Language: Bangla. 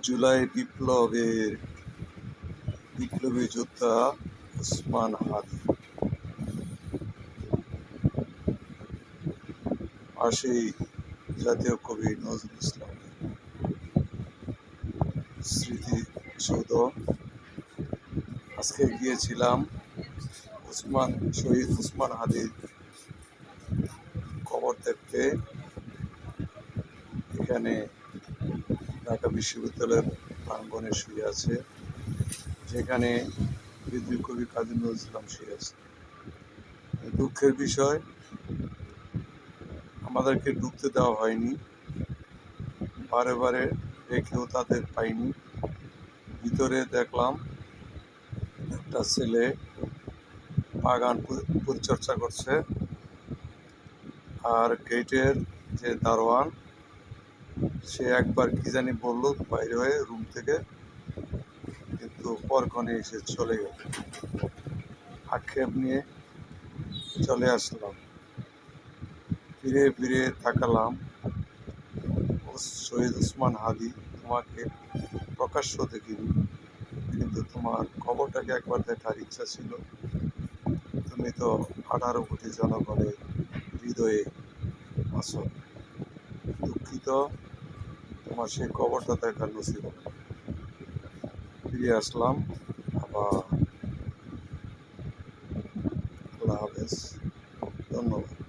জুলাই বিপ্লবী যোদ্ধা ওসমান হাদি পাশেই জাতীয় কবি নজরুল ইসলামের স্মৃতিসৌধ। আজকে গিয়েছিলাম শহীদ ওসমান হাদির কবর দেখতে। এখানে ঢাকা বিশ্ববিদ্যালয়ের প্রাঙ্গণে শুয়ে আছে, যেখানে বিদ্রোহী কবি কাজী নজরুল ইসলাম শুয়ে আছে। দুঃখের বিষয়, আমাদেরকে ঢুকতে দেওয়া হয়নি, বারে বারে ডেকেও তাদের পাইনি। ভিতরে দেখলাম একটা ছেলে বাগান পরিচর্যা করছে, আর গেটের যে দারোয়ান সে একবার কি জানি বললো বাইরে হয়ে রুম থেকে, কিন্তু পরক্ষণে এসে চলে গেল। আক্ষেপ নিয়ে চলে আসলাম। ফিরে ফিরে তাকালাম, শহীদ ওসমান হাদি, তোমাকে প্রকাশ্য দেখিনি, কিন্তু তোমার খবরটাকে একবার দেখার ইচ্ছা ছিল। তুমি তো 18 কোটি জনগণের হৃদয়ে আছো। দুঃখিত, তোমার সেই খবরটা দেখার নসিব হলো না। ফিরে আসলাম আবার। আল্লাহ হাফেজ, ধন্যবাদ।